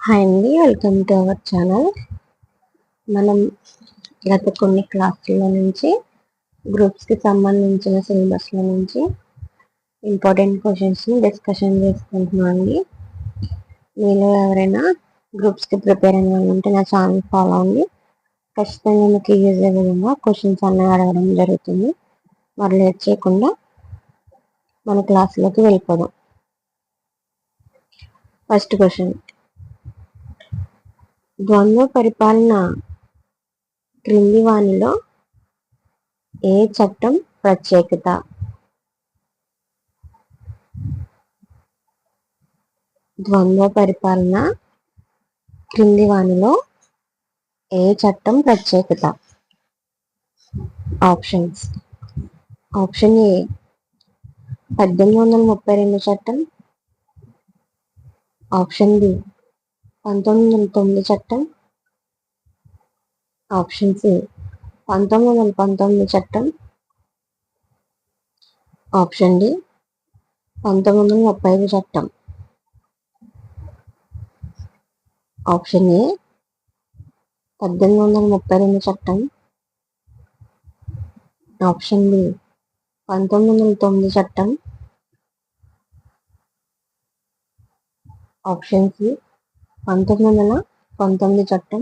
Hi అండి, welcome to our channel. మనం గత కొన్ని క్లాసుల నుంచి గ్రూప్స్కి సంబంధించిన సిలబస్ల నుంచి ఇంపార్టెంట్ క్వశ్చన్స్ని డిస్కషన్ చేసుకుంటున్నాం అండి. మీలో ఎవరైనా గ్రూప్స్కి ప్రిపేర్ అయిన వాళ్ళు ఉంటే నా ఛానల్ ఫాలో అవ్వండి. ఖచ్చితంగా మీకు యూజ్ అయ్యే విధంగా క్వశ్చన్స్ అన్నవి అడగడం జరుగుతుంది. మరి లేట్ చేయకుండా మన క్లాసులోకి వెళ్ళిపోదాం. ఫస్ట్ క్వశ్చన్, ద్వంద్వ పరిపాలన క్రింది వానిలో ఏ చట్టం ప్రత్యేకత? ద్వంద్వ పరిపాలన క్రింది వానిలో ఏ చట్టం ప్రత్యేకత? ఆప్షన్స్. ఆప్షన్ ఏ 1832 చట్టం. ఆప్షన్ బి 1909 చట్టం. ఆప్షన్ సి 1919 చట్టం. ఆప్షన్ డి 1935 చట్టం. ఆప్షన్ ఏ 1832 చట్టం. ఆప్షన్ బి 1909 చట్టం. ఆప్షన్ సి 1919 చట్టం.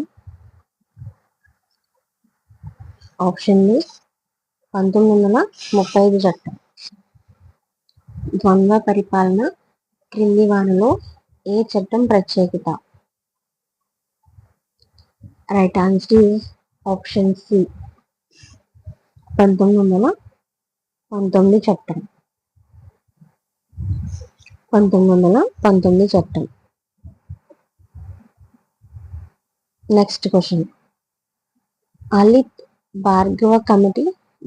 ఆప్షన్ డి 1935 చట్టం. ద్వంద్వ పరిపాలన క్రింది వానిలో ఏ చట్టం ప్రత్యేకత? Right answer is option C 1919 చట్టం. 1919 చట్టం. Next question, Alith Bhargava committee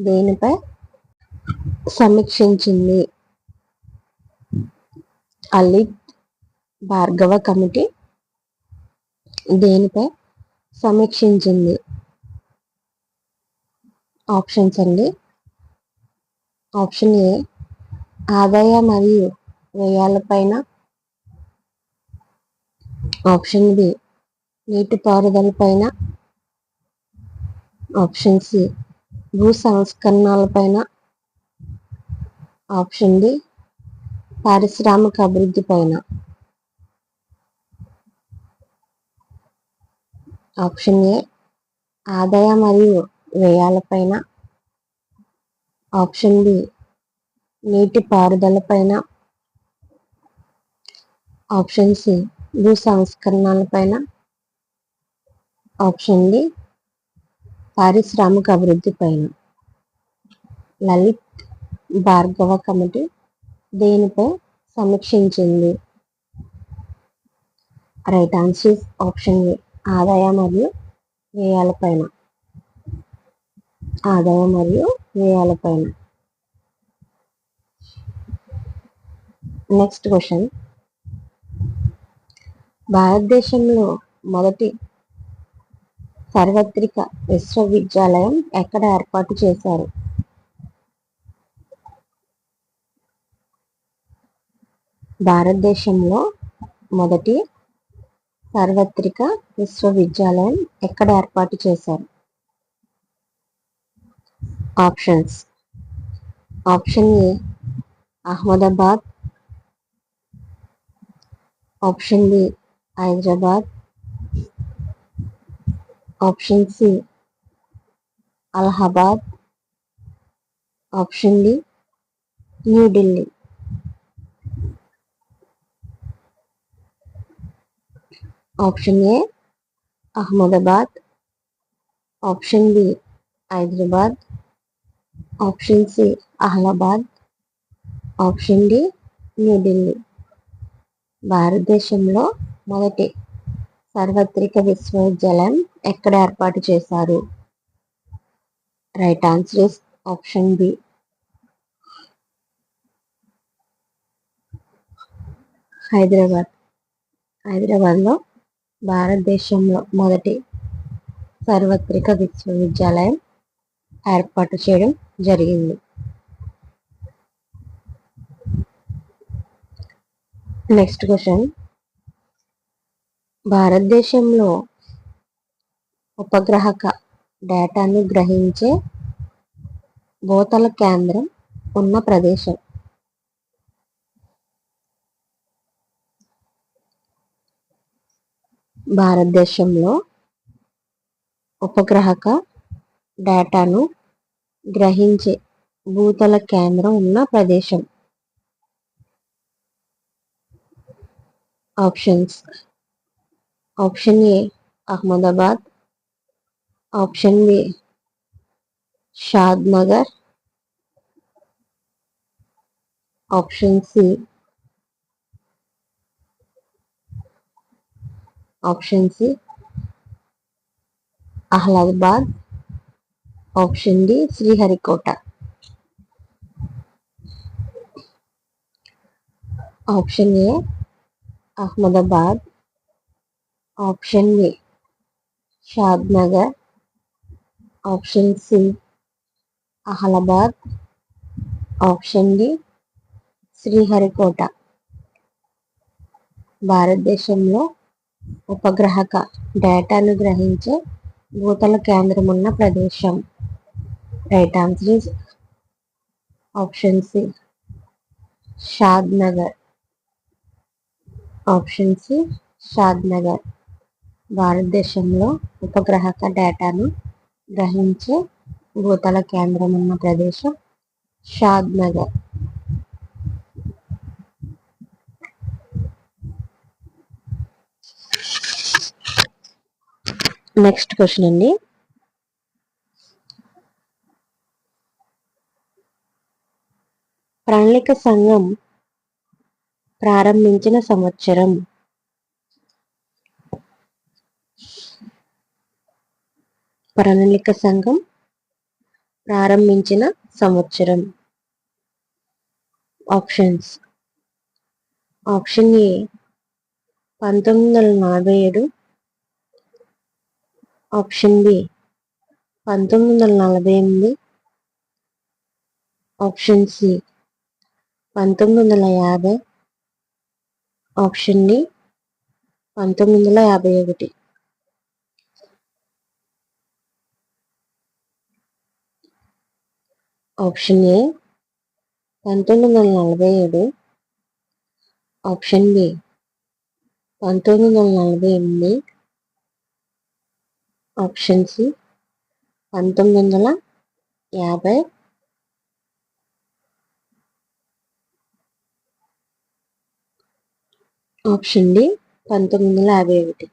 దేనిపై సమీక్షించింది? అలిత్ భార్గవ కమిటీ దేనిపై సమీక్షించింది? ఆప్షన్స్ అండి. ఆప్షన్ ఏ ఆదాయ మరియు వ్యయాలపైన. ఆప్షన్ బి నీటిపారుదల పైన. ఆప్షన్ సి భూ సంస్కరణలపైన. ఆప్షన్ డి పారిశ్రామిక అభివృద్ధి పైన. ఆప్షన్ ఏ ఆదాయ మరియు వ్యయాలపైన. ఆప్షన్ బి నీటి పారుదల పైన. ఆప్షన్ సి భూ సంస్కరణల పైన. ఆప్షన్ డి పారిశ్రామిక అభివృద్ధి పైన. లలిత్ భార్గవ కమిటీ దేనిపై సమీక్షించింది? రైట్ ఆన్సర్ ఆప్షన్ ఏ ఆదాయ మరియు వ్యయాలపైన. ఆదాయ మరియు వ్యయాలపైన. నెక్స్ట్ క్వశ్చన్, భారతదేశంలో మొదటి సార్వత్రిక విశ్వవిద్యాలయం ఎక్కడ ఏర్పాటు చేశారు? భారతదేశంలో మొదటి సార్వత్రిక విశ్వవిద్యాలయం ఎక్కడ ఏర్పాటు చేశారు? Options. Option A Ahmedabad. Option B Hyderabad. Option C Allahabad. Option D New Delhi. Option A Ahmedabad. Option B Hyderabad. Option C Allahabad. Option D New Delhi. భారతదేశంలో మొదటి సార్వత్రిక విశ్వవిద్యాలయం ఎక్కడ ఏర్పాటు చేశారు? Right answer is option B Hyderabad. హైదరాబాద్లో భారతదేశంలో మొదటి సార్వత్రిక విశ్వవిద్యాలయం ఏర్పాటు చేయడం జరిగింది. నెక్స్ట్ క్వశ్చన్, భారతదేశంలో ఉపగ్రహక డేటాను గ్రహించే భూతల కేంద్రం ఉన్న ప్రదేశం. భారతదేశంలో ఉపగ్రహక డేటాను గ్రహించే భూతల కేంద్రం ఉన్న ప్రదేశం. Options. Option A Ahmedabad, option B Shadnagar, option C Ahmedabad, option D Sriharikota. Option A Ahmedabad, option B Shadnagar, option C Ahmedabad, option D Sriharikota. భారతదేశంలో ఉపగ్రహక డేటాను గ్రహించే భూతల కేంద్రం ఉన్న ప్రదేశం. Right answer is option C Shadnagar. Option C Shadnagar. భారతదేశంలో ఉపగ్రహక డేటాను గ్రహించే భూతల కేంద్రం ఉన్న ప్రదేశం షాద్ నగర్. నెక్స్ట్ క్వశ్చన్ అండి. ప్రణాళిక సంఘం ప్రారంభించిన సంవత్సరం. ప్రణాళిక సంఘం ప్రారంభించిన సంవత్సరం. Options. Option A 1947, option B 1948, option C 1950, option D 1951. Option A 1947, option B 1948, option C 1950, option D 1951.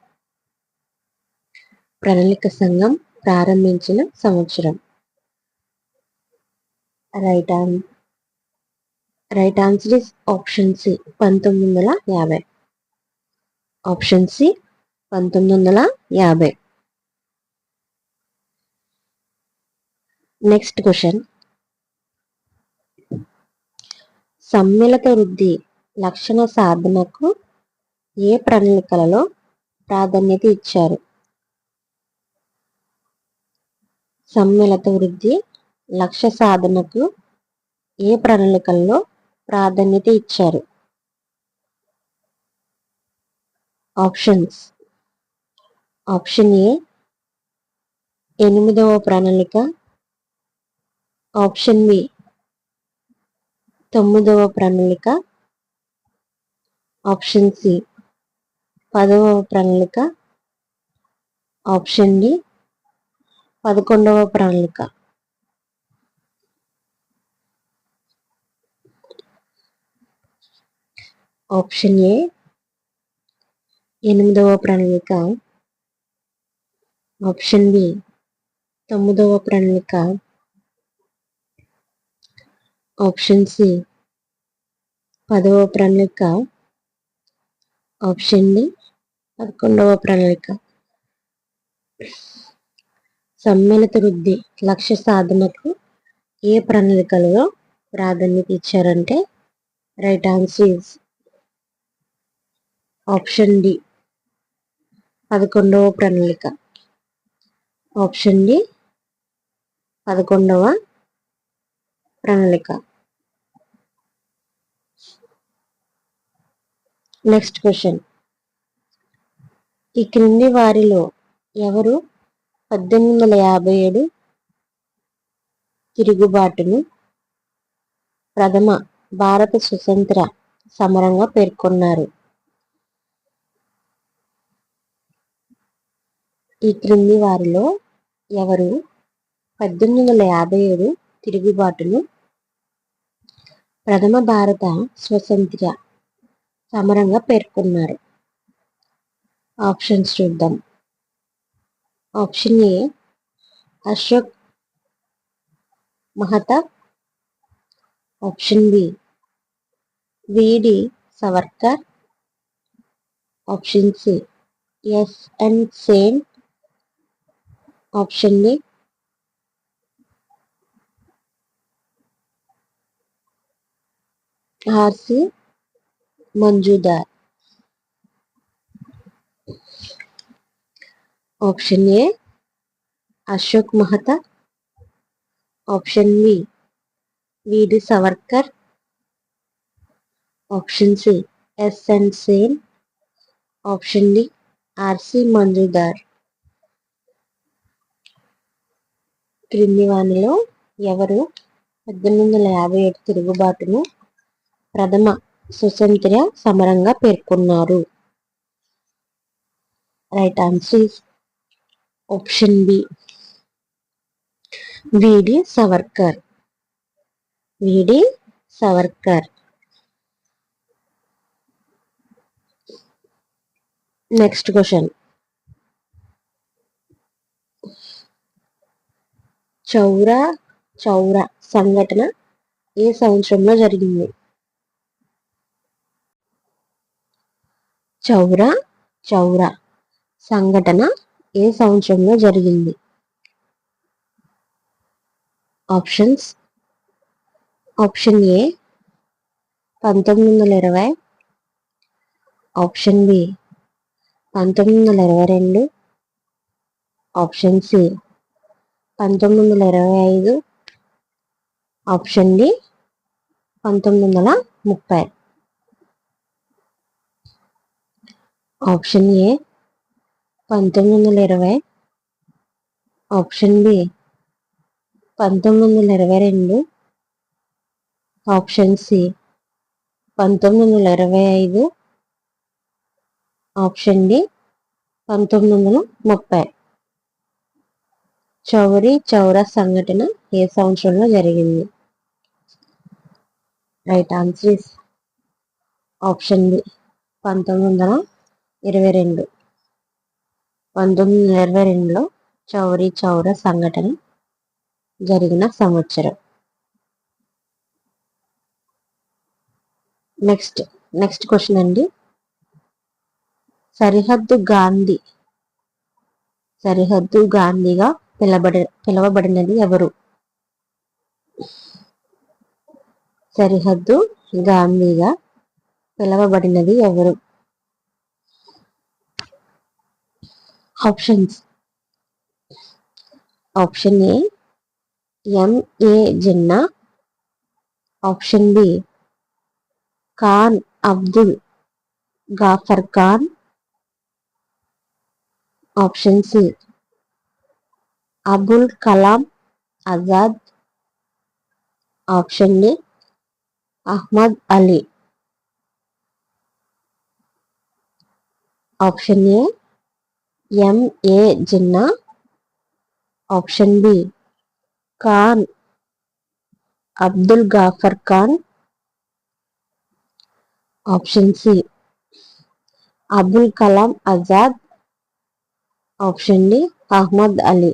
ప్రణాళిక సంఘం ప్రారంభించిన సంవత్సరం. Right answer is option C 1950. Option C 1950. Next question. సమ్మిళిత వృద్ధి లక్షణ సాధనకు ఏ ప్రణాళికలలో ప్రాధాన్యత ఇచ్చారు? సమ్మిళిత వృద్ధి లక్ష్య సాధనకు ఏ ప్రణాళికల్లో ప్రాధాన్యత ఇచ్చారు? ఆప్షన్స్. ఆప్షన్ ఏ 8వ ప్రణాళిక, ఆప్షన్ బి 9వ ప్రణాళిక, ఆప్షన్ సి 10వ ప్రణాళిక, ఆప్షన్ డి 11వ ప్రణాళిక. ఆప్షన్ ఏ 8వ ప్రణాళిక, ఆప్షన్ బి 9వ ప్రణాళిక, ఆప్షన్ సి 10వ ప్రణాళిక, ఆప్షన్ డి 11వ ప్రణాళిక. సమ్మిళిత వృద్ధి లక్ష్య సాధనకు ఏ ప్రణాళికలలో ప్రాధాన్యత ఇచ్చారంటే right answer is option D 11వ ప్రణాళిక. ఆప్షన్ డి 11వ ప్రణాళిక. Next question. ఈ క్రింది వారిలో ఎవరు 1857 తిరుగుబాటును ప్రథమ భారత స్వతంత్ర సమరంగా పేర్కొన్నారు? ఈ క్రింది వారిలో ఎవరు 1857 తిరుగుబాటును ప్రథమ భారత స్వతంత్ర సమరంగా పేర్కొన్నారు? ఆప్షన్స్ చూద్దాం. Option A Ashok Mehta, option B V D Savarkar, option C S N Sen, option D R C Majumdar. Option A Ashok Mehta, option B V D Savarkar, option C S N Sen, option D R C Majumdar. క్రింది వానిలో ఎవరు 1857 తిరుగుబాటును ప్రథమ స్వతంత్ర సమరంగా పేర్కొన్నారు? Right answer is option B V D Savarkar. V D Savarkar. Next question. Chauri Chaura సంఘటన ఏ సంవత్సరంలో జరిగింది? చౌరా చౌరా సంఘటన ఏ సంవత్సరంలో జరిగింది? Options. Option A 1920, option B 1922, option C 1925, option D 1930. Option A 1920, option B 1922, option C 1925, option D 1930. Chauri Chaura సంఘటన ఏ సంవత్సరంలో జరిగింది? Right answer is option B 1922. 1922లో చౌరీ చౌరా సంఘటన జరిగిన సంవత్సరం. నెక్స్ట్ క్వశ్చన్ అండి. సరిహద్దు గాంధీగా పిలవబడినది ఎవరు? సరిహద్దు గాంధీగా పిలవబడినది ఎవరు? Options. Option A M A Jinnah, option B Khan Abdul Ghaffar Khan, option C Abul Kalam Azad, option D Ahmed Ali. Option A M A Jinnah, option B Khan Abdul Ghaffar Khan, option C Abul Kalam Azad, option D Ahmed Ali.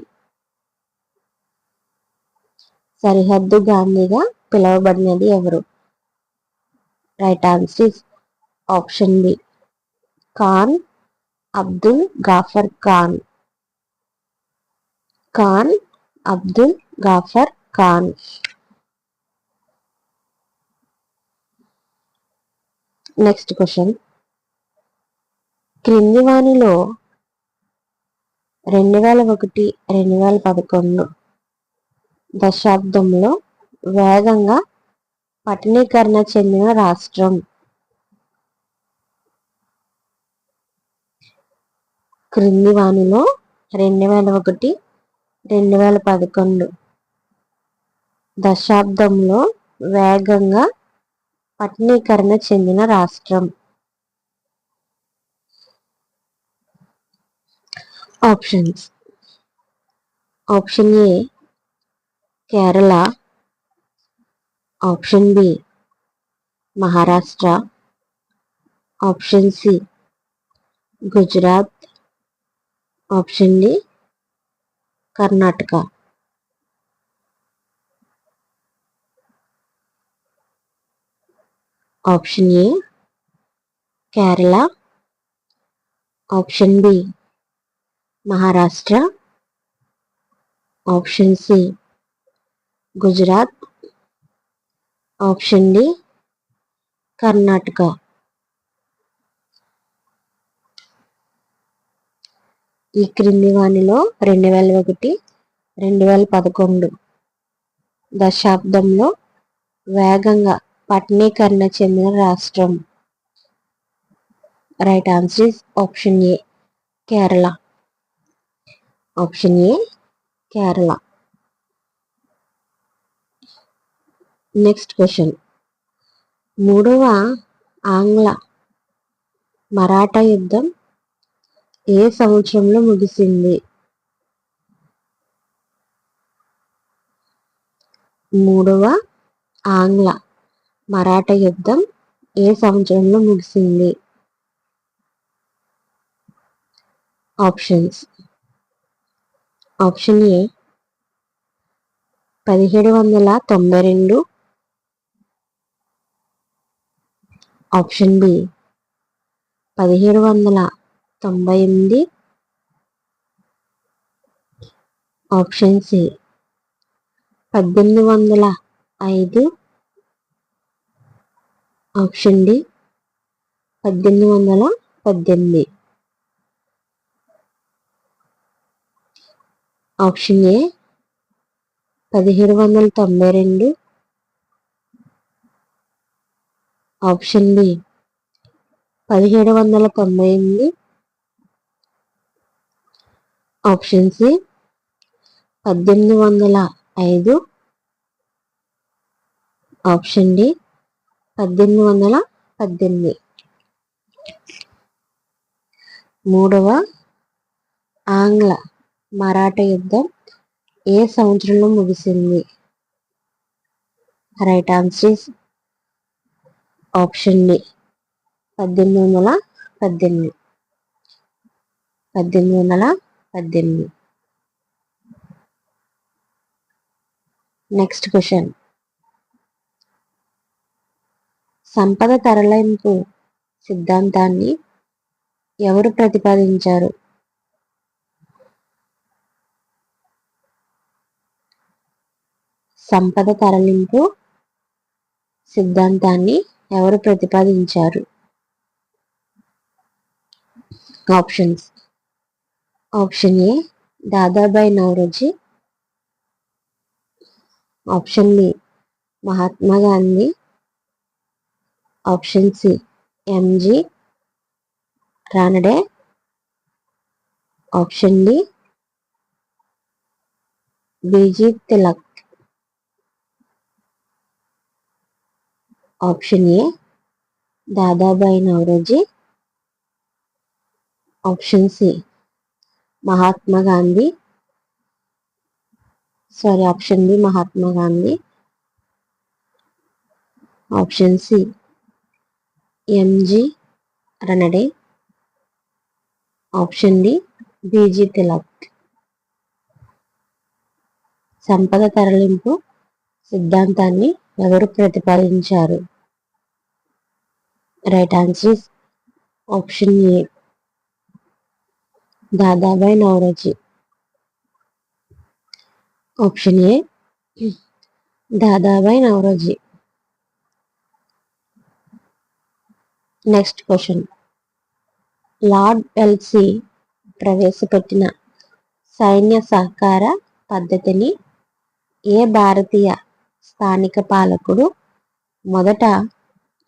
సరిహద్దు గాంధీగా పిలువబడినది ఎవరు? Right answer is option B Khan Abdul Ghaffar Khan. Khan Abdul Ghaffar Khan. Next question. క్రింది వానిలో 2001-2011 దశాబ్దంలో వేగంగా పట్టణీకరణ చెందిన రాష్ట్రం? క్రింది వానిలో 2001, 2011 దశాబ్దంలో వేగంగా పట్టణీకరణ చెందిన రాష్ట్రం. Options. Option A Kerala, option B Maharashtra, option C Gujarat, option D Karnataka. Option A Kerala, option B Maharashtra, option C Gujarat, option D Karnataka. ఈ క్రింది వానిలో 2001, 2011 దశాబ్దంలో వేగంగా పట్టణీకరణ చెందిన రాష్ట్రం. Right answer is option A Kerala. Option A Kerala. Next question. మూడవ ఆంగ్ల మరాఠా యుద్ధం ఏ సంవత్సరంలో ముగిసింది? మూడవ ఆంగ్ల మరాఠా యుద్ధం ఏ సంవత్సరంలో ముగిసింది? Options. Option A 1792, option B 1798, option C 1805, option D 1818. Option A 1792, option B 1798, option C 1805, option D 1818. మూడవ ఆంగ్ల మరాఠా యుద్ధం ఏ సంవత్సరంలో ముగిసింది? Right answer is option D 1818. 1818. Next question. సంపద తరలింపు సిద్ధాంతాన్ని ఎవరు ప్రతిపాదించారు? సంపద తరలింపు సిద్ధాంతాన్ని ఎవరు ప్రతిపాదించారు? Options. Option A Dadabhai Naoroji, option B Mahatma Gandhi, option C M G Ranade, option D B G Tilak. Option A Dadabhai Naoroji, option C Mahatma Gandhi, option B Mahatma Gandhi, option C M G Ranade, option D B G Tilak. సంపద తరలింపు సిద్ధాంతాన్ని ఎవరు ప్రతిపాదించారు? Right answer is option A Dadabhai Naoroji. Option A Dadabhai Naoroji. Next question. Lord Wellesley ప్రవేశపెట్టిన సైన్య సహకార పద్ధతిని ఏ భారతీయ స్థానిక పాలకుడు మొదట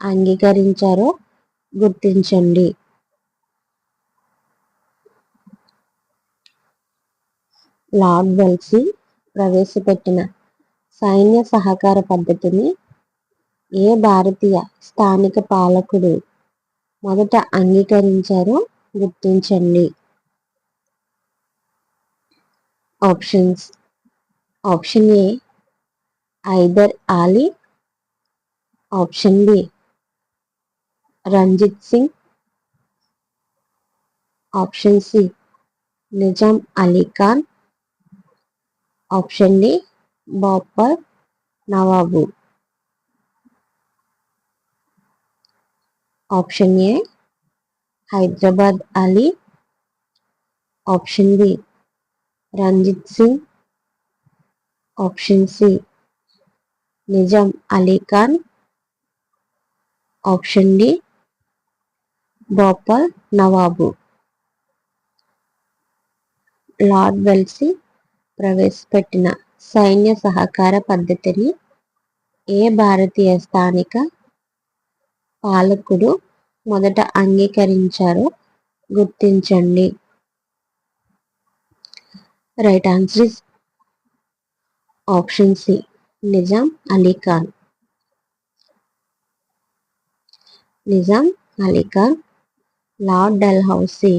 అంగీకరించారో గుర్తించండి. లార్డ్ వెల్సీ ప్రవేశపెట్టిన సైన్య సహకార పద్ధతిని ఏ భారతీయ స్థానిక పాలకుడు మొదట అంగీకరించారో గుర్తించండి. Options. Option A Hyder Ali, option B Ranjit Singh, option C Nizam Ali Khan, option D బాపర్ నవాబు. Option A Hyderabad Ali, option B Ranjit Singh, option C Nizam Ali Khan, option D బాపర్ నవాబు. లార్డ్ వెల్సీ ప్రవేశపెట్టిన సైన్య సహకార పద్ధతిని ఏ భారతీయ స్థానిక పాలకుడు మొదట అంగీకరించారో గుర్తించండి. Right answer is option C Nizam Ali Khan. Nizam Ali Khan lord Dalhousie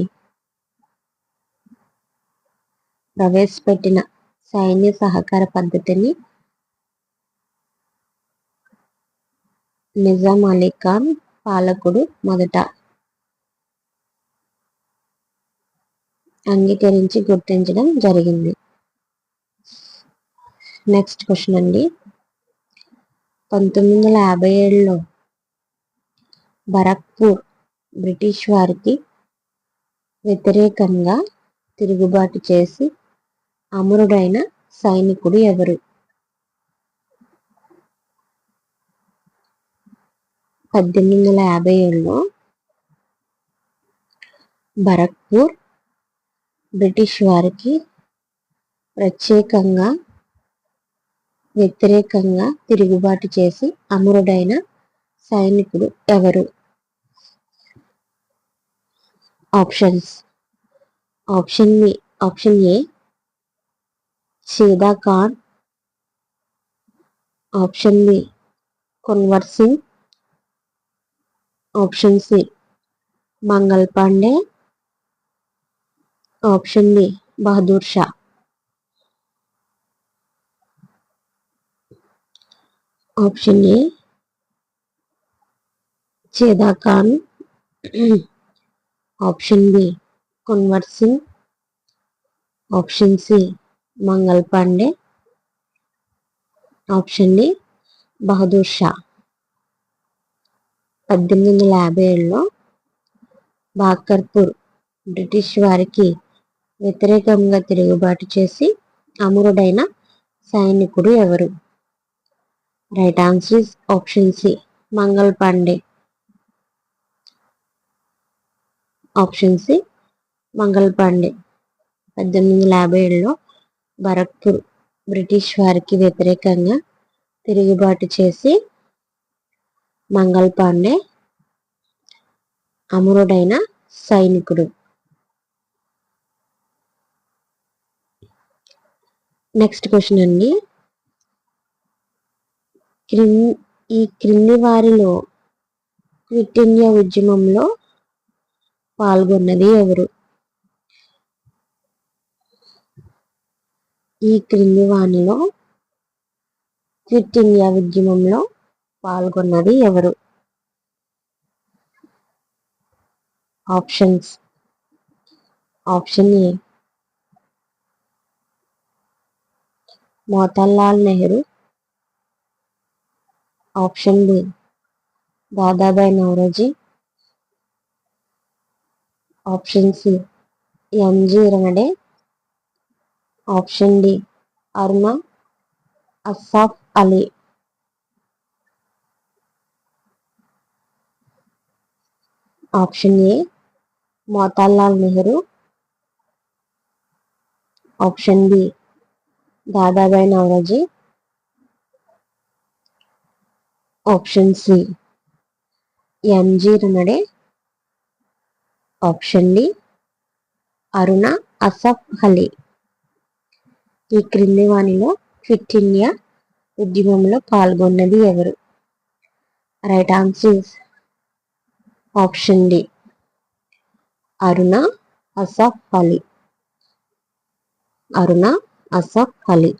ప్రవేశపెట్టిన సైన్య సహకార పద్ధతిని నిజాం అలీ ఖాన్ పాలకుడు మొదట అంగీకరించి గుర్తించడం జరిగింది. నెక్స్ట్ క్వశ్చన్ అండి. 1957లో బరక్పూర్ బ్రిటిష్ వారికి వ్యతిరేకంగా తిరుగుబాటు చేసి అమరుడైన సైనికుడు ఎవరు? 1857లో బరక్పూర్ బ్రిటిష్ వారికి వ్యతిరేకంగా తిరుగుబాటు చేసి అమరుడైన సైనికుడు ఎవరు? Options. Option A Sheda Khan, option B Kunwar Singh, option C Mangal Pandey, option D Bahadur Shah. Option A Sheda Khan, option B Kunwar Singh, option C Mangal Pandey, option D Bahadur Shah. 1857లో బాకర్పూర్ బ్రిటిష్ వారికి వ్యతిరేకంగా తిరుగుబాటు చేసి అమరుడైన సైనికుడు ఎవరు? Right answer is option C Mangal Pandey. Option C Mangal Pandey 1857లో బరక్పూర్ బ్రిటిష్ వారికి వ్యతిరేకంగా తిరుగుబాటు చేసి మంగల్ పాండే అమరుడైన సైనికుడు. నెక్స్ట్ క్వశ్చన్ అండి. ఈ క్రింది వారిలో క్విట్ ఇండియా ఉద్యమంలో పాల్గొన్నది ఎవరు? ఈ క్రింది వారిలో క్విట్ ఇండియా ఉద్యమంలో పాల్గొన్నది ఎవరు? Options. Option A Motilal Nehru, option B Dadabhai Naoroji, option C M G Ranade, option D Aruna Asaf Ali. Option A Motilal Nehru, option B Dadabhai Naoroji, option C M G Ranade, option D Aruna Asaf Ali. ఈ క్రింది వానిలో క్విట్ ఇండియా ఉద్యమంలో పాల్గొన్నది ఎవరు? Right answer is option D, Aruna Asaf Ali. Aruna Asaf Ali.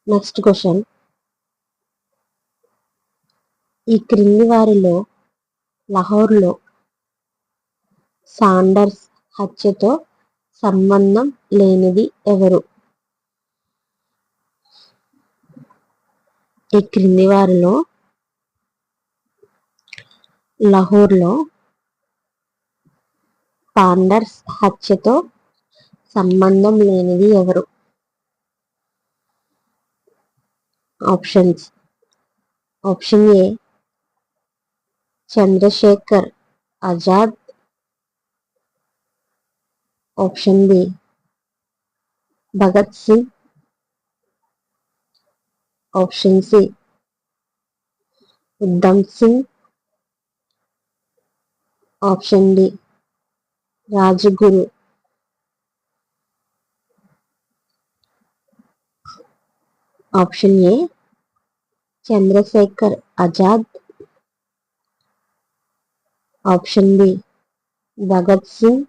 Next question, ఈ క్రింది వారిలో లాహోర్లో సాండర్స్ హత్యతో సంబంధం లేనిది ఎవరు? ఈ క్రింది వారిలో లాహోర్లో సాండర్స్ హత్యతో సంబంధం లేనిది ఎవరు? Options. Option A Chandrashekhar Azad. Option B Bhagat Singh. Option C Udham Singh. Option D Rajguru. Option A Chandrashekhar Azad. Option B Bhagat Singh.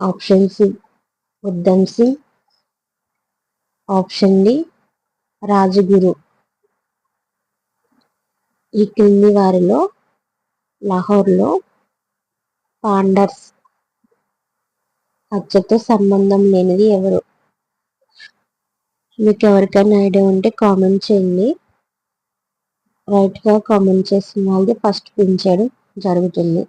Option C Udham Singh. Option D Rajguru. ఈ క్రింది వారిలో లాహోర్లో పాండర్స్ హత్యతో సంబంధం లేనిది ఎవరు? మీకు ఎవరికైనా ఐడియా ఉంటే కామెంట్ చేయండి. రైట్గా కామెంట్ చేసిన వాళ్ళది ఫస్ట్ పిన్ చేయడం జరుగుతుంది.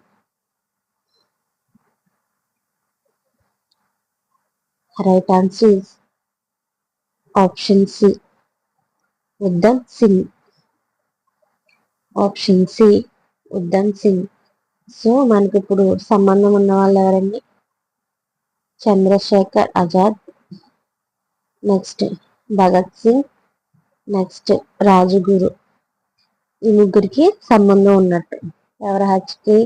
Right answer is option C Udham Singh. Option C Udham Singh. So మనకి ఇప్పుడు సంబంధం ఉన్న వాళ్ళు ఎవరండి? Chandrashekhar Azad, next Bhagat Singh, next Rajguru. ఈ ముగ్గురికి సంబంధం ఉన్నట్టు. ఎవరి హత్యకి?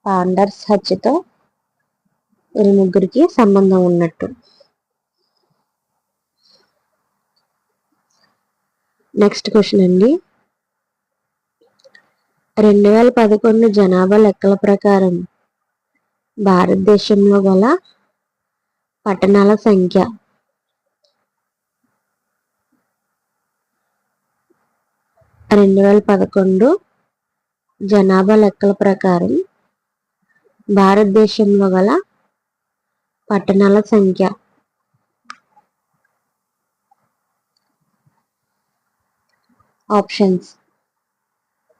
పాండర్స్ హత్యతో ఈ ముగ్గురికి సంబంధం ఉన్నట్టు. నెక్స్ట్ క్వశ్చన్ అండి, 2011 జనాభా లెక్కల ప్రకారం భారతదేశంలో గల పట్టణాల సంఖ్య. 2011 జనాభా లెక్కల ప్రకారం భారతదేశంలో గల పట్టణాల సంఖ్య. Options.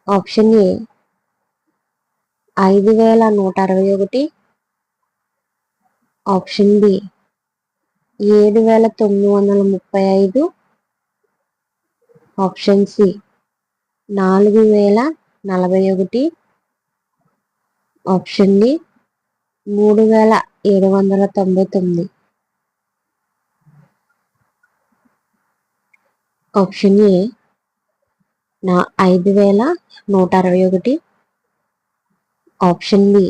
Option A 5161. Option B 7935. Option C 4041. Option D 3799. Option A 5161. Option B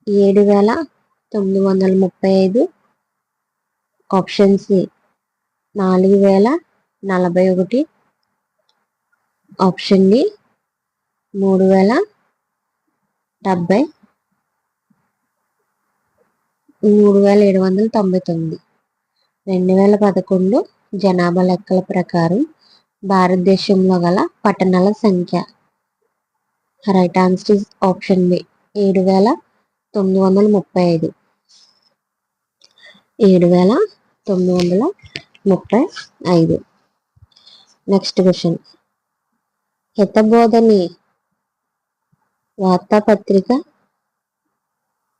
7935. Option C 4041. Option D 3799. 2011 జనాభా లెక్కల ప్రకారం భారతదేశంలో గల పట్టణాల సంఖ్య. Right answer is option B 7935. 7935. Next question, Hitabodhini వార్తాపత్రిక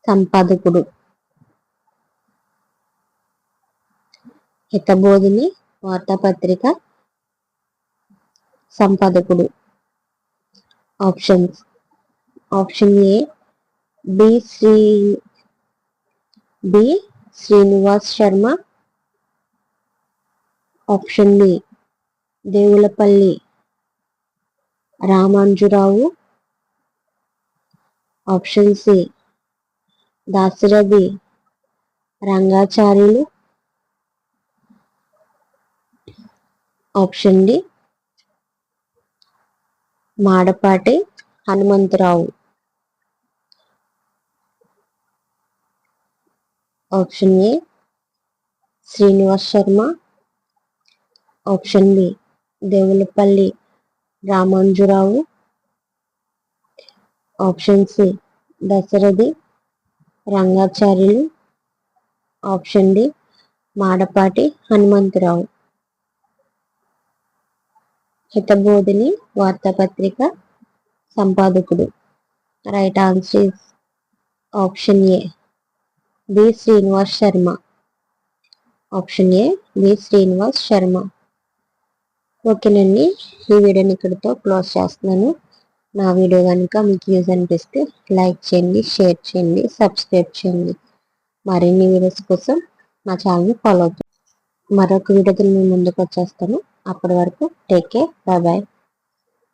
సంపాదకుడు. హితబోధిని వార్తాపత్రిక సంపాదకుడు. Options. Option A B Srinivas Sharma. Option B Devulapalli Ramanujarao. Option C Dasarathi Rangacharyulu. Option D Madapati Hanumantharao. Option A Srinivas Sharma. Option B Devulapalli Ramanujarao. Option C Dasarathi Rangacharyulu. Option D Madapati Hanumantharao. Hitabodhini వార్తాపత్రిక సంపాదకుడు. Right answer is option A B Srinivas Sharma. Option A B Srinivas Sharma. ఓకేనండి, ఈ వీడియోని ఇక్కడితో క్లోజ్ చేస్తున్నాను. నా వీడియో కనుక మీకు యూజ్ అనిపిస్తే లైక్ చేయండి, షేర్ చేయండి, సబ్స్క్రైబ్ చేయండి. మరిన్ని వీడియోస్ కోసం మా ఛానల్ని ఫాలో అవుతుంది. మరొక వీడియోతో నేను ముందుకు వచ్చేస్తాను. అప్పటి వరకు టేక్ కేర్, బాయ్ బాయ్.